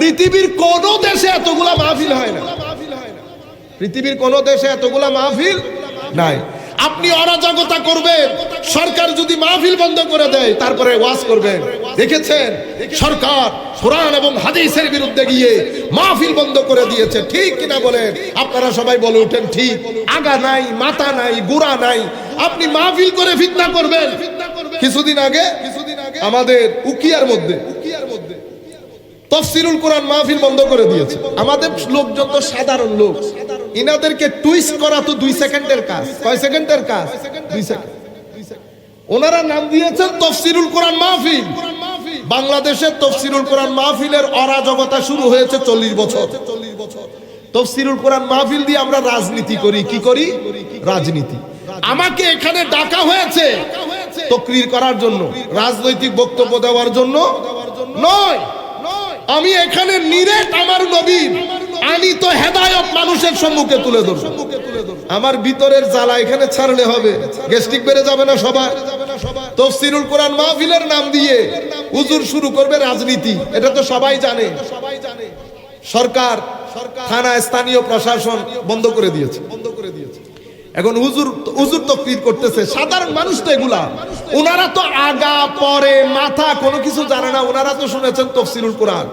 পৃথিবীর কোন দেশে এতগুলা মাহফিল হয় না, পৃথিবীর কোন দেশে এতগুলা মাহফিল নাই। আপনি অরাজকতা করবেন, সরকার যদি মাহফিল বন্ধ করে দেয় তারপরে ওয়াজ করবেন। দেখেছেন সরকার কোরআন এবং হাদিসের বিরুদ্ধে গিয়ে মাহফিল বন্ধ করে দিয়েছে, ঠিক কিনা বলেন? আপনারা সবাই বলে উঠেন ঠিক। আগা নাই, মাথা নাই, গোড়া নাই, আপনি মাহফিল করে ফিতনা করবেন। কিছুদিন আগে আমাদের উকিয়ার মধ্যে তাফসীরুল কোরআন মাহফিল বন্ধ করে দিয়েছে। আমাদের লোকজন তো সাধারণ লোক, ইনাদেরকে টুইস্ট করা তো 2 সেকেন্ডের কাজ। কয় সেকেন্ডের কাজ? 2 সেকেন্ড। ওনারা নাম দিয়েছেন তাফসীরুল কোরআন মাহফিল। বাংলাদেশের তাফসীরুল কোরআন মাহফিলের অরাজকতা শুরু হয়েছে 40 বছর। তাফসীরুল কোরআন মাহফিল দিয়ে আমরা রাজনীতি করি। কি করি? রাজনীতি। আমাকে এখানে ডাকা হয়েছে তাকরীর করার জন্য, রাজনৈতিক বক্তব্য দেওয়ার জন্য নয়। আমি এখানে নিরেট আমার নবীর আনিত হেদায়েত মানুষের সম্মুখে তুলে ধরব। আমার ভিতরের জ্বালা এখানে ছাড়লে হবে, গ্যাস্ট্রিক বেড়ে যাবে না সবার? তাফসীরুল কোরআন মাহফিলের নাম দিয়ে হুজুর শুরু করবে রাজনীতি, এটা তো সবাই জানে। সরকার, থানা, স্থানীয় প্রশাসন বন্ধ করে দিয়েছে। এখন হুজুর তাকরীর করতেছে, সাধারণ মানুষ তো এগুলা, ওনারা তো আগা পরে মাথা কোনো কিছু জানে না। ওনারা তো শুনেছেন তাফসীরুল কোরআন,